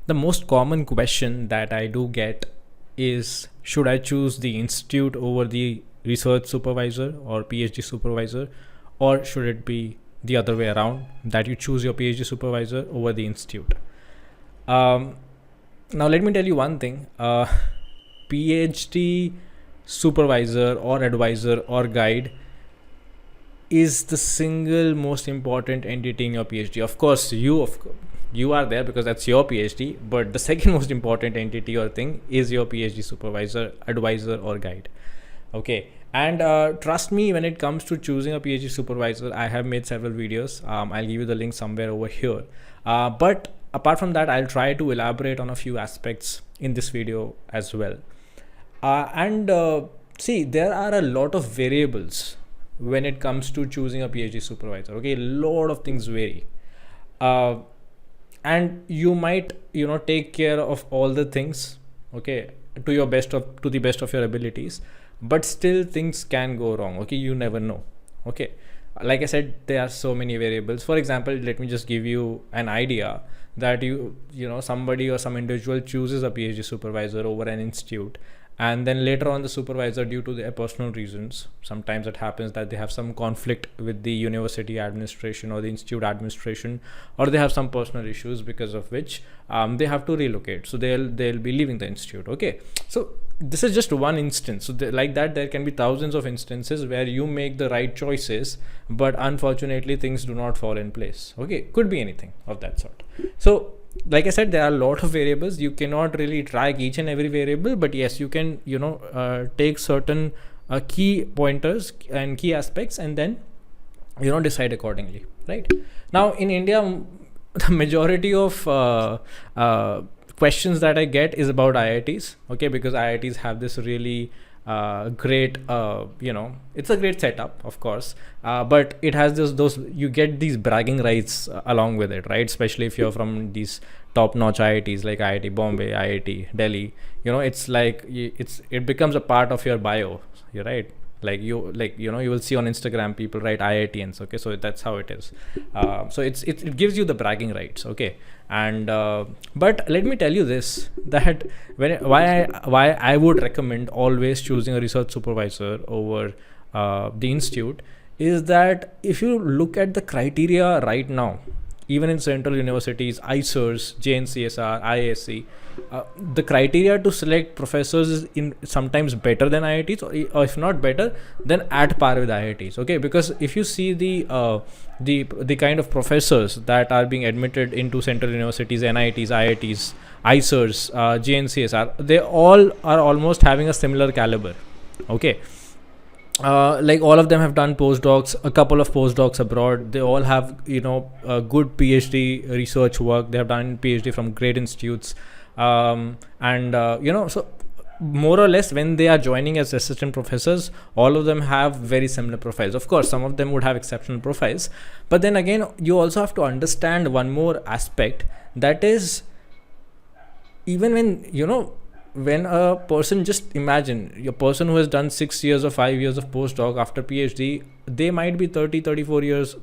the most common question that I do get is, should I choose the institute over the research supervisor or PhD supervisor, or should it be the other way around, that you choose your PhD supervisor over the institute? Now let me tell you one thing. PhD supervisor or advisor or guide is the single most important entity in your PhD. Of course, you are there because that's your PhD, but the second most important entity or thing is your PhD supervisor, advisor, or guide. Okay, and trust me, when it comes to choosing a PhD supervisor, I have made several videos. I'll give you the link somewhere over here. But apart from that, I'll try to elaborate on a few aspects in this video as well. See, there are a lot of variables when it comes to choosing a PhD supervisor. Okay, a lot of things vary. And you might, take care of all the things, okay, to the best of your abilities, but still things can go wrong. Okay, you never know. Okay, like I said, there are so many variables. For example, let me just give you an idea that somebody or some individual chooses a PhD supervisor over an institute, and then later on the supervisor, due to their personal reasons, sometimes it happens that they have some conflict with the university administration or the institute administration, or they have some personal issues because of which they have to relocate, so they'll be leaving the institute. Okay, so this is just one instance. So like that, there can be thousands of instances where you make the right choices, but unfortunately things do not fall in place. Okay, could be anything of that sort. So like I said, there are a lot of variables. You cannot really track each and every variable, but yes, you can take certain key pointers and key aspects, and then decide accordingly. Right now in India, the majority of questions that I get is about IITs. Okay, because IITs have this really great it's a great setup, of course, but it has those you get these bragging rights along with it, right? Especially if you're from these top-notch IITs like IIT Bombay, IIT Delhi. It's like it becomes a part of your bio. You're right. You will see on Instagram people write IITians. Okay, so that's how it is. So it gives you the bragging rights. Okay, and but let me tell you this, that why I would recommend always choosing a research supervisor over the institute is that if you look at the criteria right now, even in central universities, ICERs, JNCSR, IASC, the criteria to select professors is sometimes better than IITs, or if not better, then at par with IITs. Okay, because if you see the kind of professors that are being admitted into central universities, NITs, IITs, ICERs, JNCSR, they all are almost having a similar caliber. Okay. Like all of them have done postdocs, a couple of postdocs abroad. They all have good PhD research work. They have done PhD from great institutes, so more or less when they are joining as assistant professors, all of them have very similar profiles. Of course, some of them would have exceptional profiles, but then again, you also have to understand one more aspect, that is, even when a person, just imagine a person who has done 6 years or 5 years of postdoc after PhD, they might be 35 years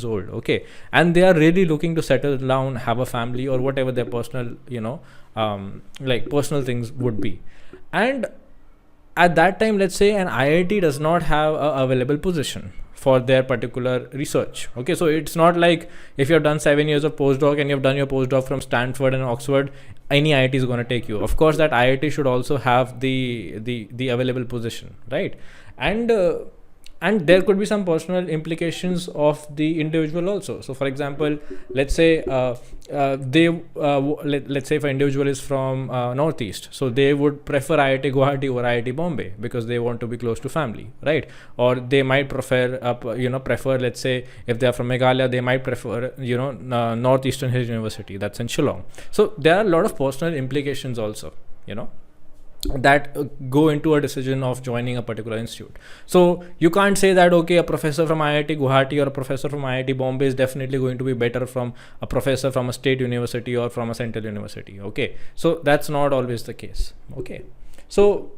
old. Okay, and they are really looking to settle down, have a family, or whatever their personal personal things would be. And at that time, let's say an IIT does not have a available position for their particular research. Okay, so it's not like if you have done 7 years of postdoc and you have done your postdoc from Stanford and Oxford, any IIT is going to take you. Of course, that IIT should also have the available position, right? And there could be some personal implications of the individual also. So for example, let's say let's say if an individual is from Northeast, so they would prefer IIT Guwahati over IIT Bombay because they want to be close to family, right? Or they might prefer let's say if they are from Meghalaya, they might prefer Northeastern Hills University, that's in Shillong. So there are a lot of personal implications also, that go into a decision of joining a particular institute. So you can't say that, okay, a professor from IIT Guwahati or a professor from IIT Bombay is definitely going to be better from a professor from a state university or from a central university. Okay, so that's not always the case. Okay, so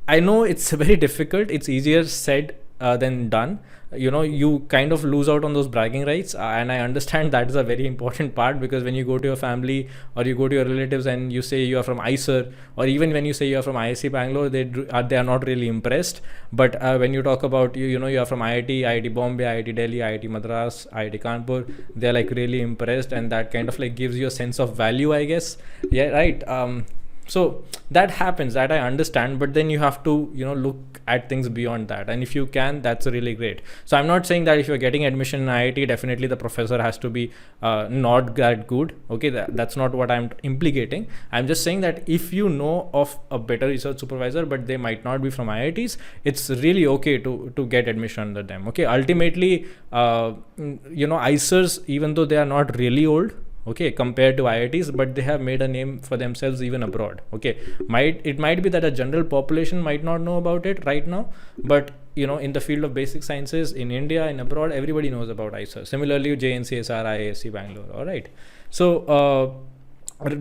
I know it's very difficult. It's easier said then done, you kind of lose out on those bragging rights. And I understand that is a very important part, because when you go to your family or you go to your relatives and you say you are from IISER, or even when you say you are from IISc Bangalore, they are not really impressed. But when you talk about you are from IIT Bombay, IIT Delhi, IIT Madras, IIT Kanpur, they're like really impressed, and that kind of like gives you a sense of value, I guess. Yeah, right. So that happens, that I understand, but then you have to look at things beyond that, and if you can, that's really great. So I'm not saying that if you're getting admission in IIT, definitely the professor has to be not that good. Okay, that's not what I'm implicating. I'm just saying that if you know of a better research supervisor, but they might not be from IITs, it's really okay to get admission under them. Okay, ultimately IISERs, even though they are not really old, okay, compared to IITs, but they have made a name for themselves even abroad. Okay, it might be that a general population might not know about it right now, but in the field of basic sciences in India and abroad, everybody knows about IISER. Similarly, JNCSR, IISc Bangalore. All right, so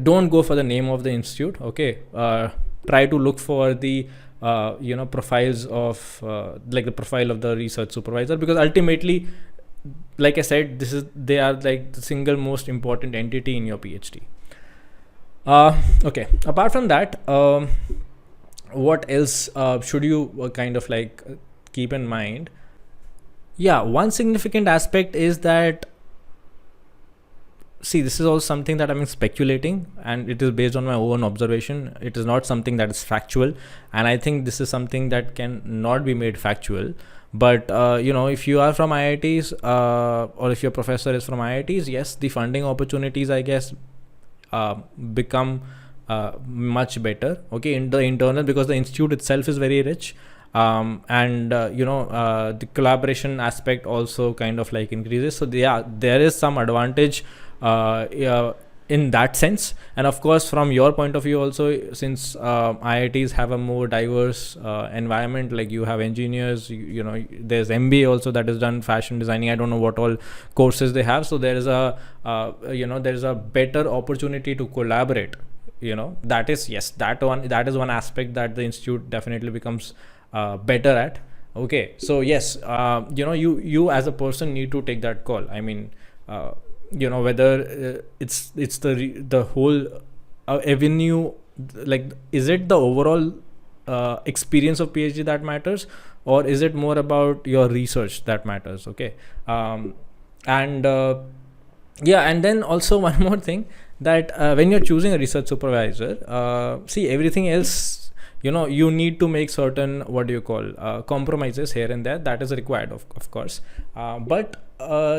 don't go for the name of the institute. Okay, try to look for the profiles of like the profile of the research supervisor, because ultimately, like I said, they are like the single most important entity in your PhD. Okay, apart from that, what else should you kind of like keep in mind? Yeah, one significant aspect is that, see, this is also something that I'm speculating, and it is based on my own observation. It is not something that is factual, and I think this is something that can not be made factual. But if you are from IITs, or if your professor is from IITs, yes, the funding opportunities, I guess, become much better. Okay, in the internal, because the institute itself is very rich, and the collaboration aspect also kind of like increases. So there is some advantage in that sense. And of course, from your point of view also, since IITs have a more diverse environment, like you have engineers, there's MBA also that is done fashion designing. I don't know what all courses they have. So there is a better opportunity to collaborate. That is one aspect that the institute definitely becomes better at. Okay, so yes, you as a person need to take that call. I mean, whether it's the whole avenue, like, is it the overall experience of PhD that matters, or is it more about your research that matters? Okay, and then also one more thing, that when you're choosing a research supervisor, see, everything else, you need to make certain compromises here and there. That is required, of course, but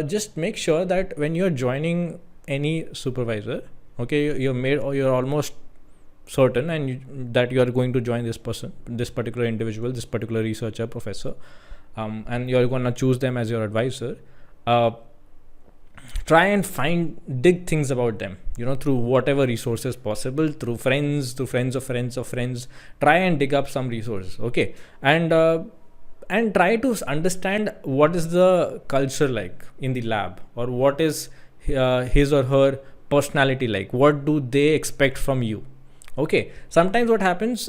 just make sure that when you're joining any supervisor, okay, you're almost certain that you are going to join this person, this particular individual, this particular researcher, professor, and you're going to choose them as your advisor. Try and dig things about them, through whatever resources possible, through friends of friends of friends. Try and dig up some resources, okay, and try to understand what is the culture like in the lab, or what is his or her personality like. What do they expect from you? Okay, sometimes what happens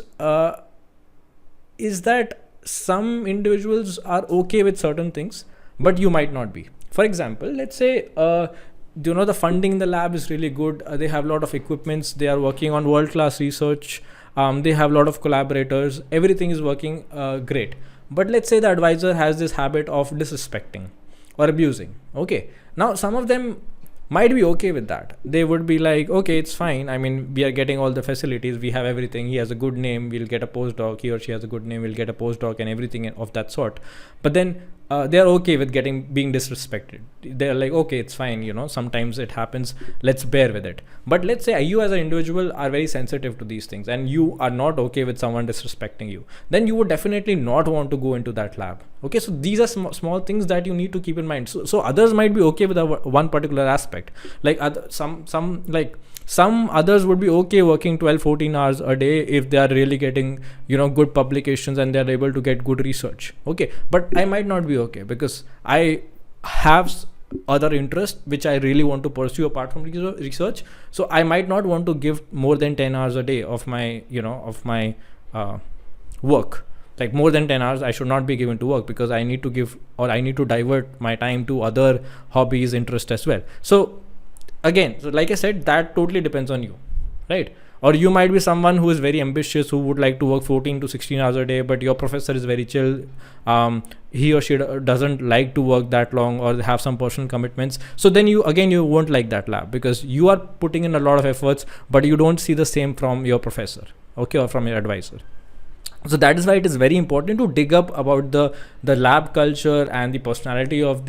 is that some individuals are okay with certain things, but you might not be. For example, let's say the funding in the lab is really good. They have a lot of equipments. They are working on world-class research. They have a lot of collaborators. Everything is working great. But let's say the advisor has this habit of disrespecting or abusing. Okay, now some of them might be okay with that. They would be like, okay, it's fine. I mean, we are getting all the facilities. We have everything. He has a good name. We'll get a postdoc. He or she has a good name. We'll get a postdoc and everything of that sort. But then they are okay with being disrespected. They're like, okay, it's fine. Sometimes it happens. Let's bear with it. But let's say you as an individual are very sensitive to these things, and you are not okay with someone disrespecting you. Then you would definitely not want to go into that lab. Okay, so these are small things that you need to keep in mind. So others might be okay with one particular aspect. Like some others would be okay working 12-14 hours a day if they are really getting good publications and they are able to get good research. Okay, but I might not be okay because I have other interests which I really want to pursue apart from research. So I might not want to give more than 10 hours a day of my work. Like more than 10 hours I should not be given to work, because I need to give, or I need to divert my time to other hobbies, interest as well. So again, so like I said, that totally depends on you, right? Or you might be someone who is very ambitious, who would like to work 14 to 16 hours a day, but your professor is very chill. He or she doesn't like to work that long, or have some personal commitments. So then you won't like that lab, because you are putting in a lot of efforts, but you don't see the same from your professor, okay, or from your advisor. So that is why it is very important to dig up about the lab culture and the personality of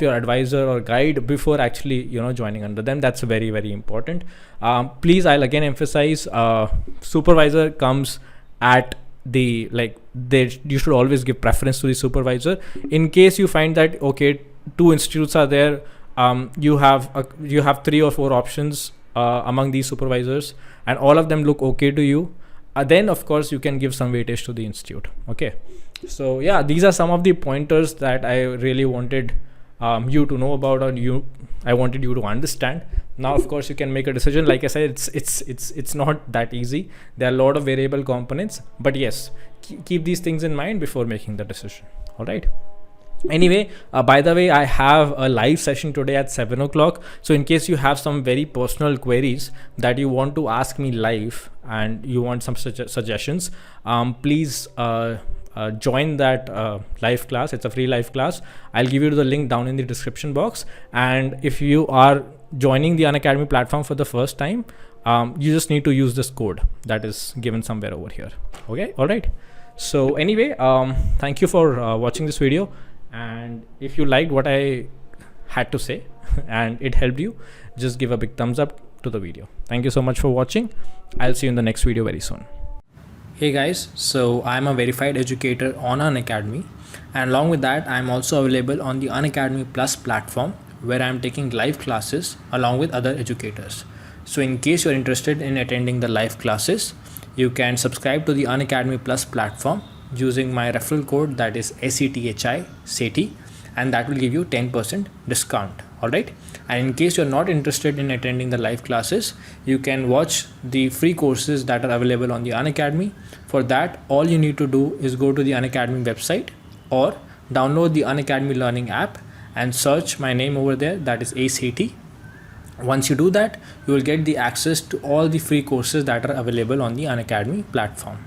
your advisor or guide before actually joining under them. That's very, very important. Please, I'll again emphasize, supervisor comes at the, like, you should always give preference to the supervisor. In case you find that, okay, 2 institutes are there, you have 3 or 4 options among these supervisors, and all of them look okay to you, then of course you can give some weightage to the institute. Okay, so yeah, these are some of the pointers that I really wanted you to know about, or I wanted you to understand. Now of course you can make a decision. Like I said, it's not that easy. There are a lot of variable components, but yes, keep these things in mind before making the decision. All right. Anyway, by the way, I have a live session today at 7 o'clock. So in case you have some very personal queries that you want to ask me live, and you want some suggestions, please join that live class. It's a free live class. I'll give you the link down in the description box. And if you are joining the Unacademy platform for the first time, you just need to use this code that is given somewhere over here. Okay, all right. So anyway, thank you for watching this video. And if you liked what I had to say and it helped you, just give a big thumbs up to the video. Thank you so much for watching. I'll see you in the next video very soon. Hey guys, so I'm a verified educator on Unacademy, and along with that I'm also available on the Unacademy Plus platform, where I'm taking live classes along with other educators. So in case you're interested in attending the live classes, you can subscribe to the Unacademy Plus platform using my referral code, that is SETHI, and that will give you 10% discount. All right. And in case you're not interested in attending the live classes, you can watch the free courses that are available on the Unacademy. For that, all you need to do is go to the Unacademy website or download the Unacademy Learning app and search my name over there, that is SETHI. Once you do that, you will get the access to all the free courses that are available on the Unacademy platform.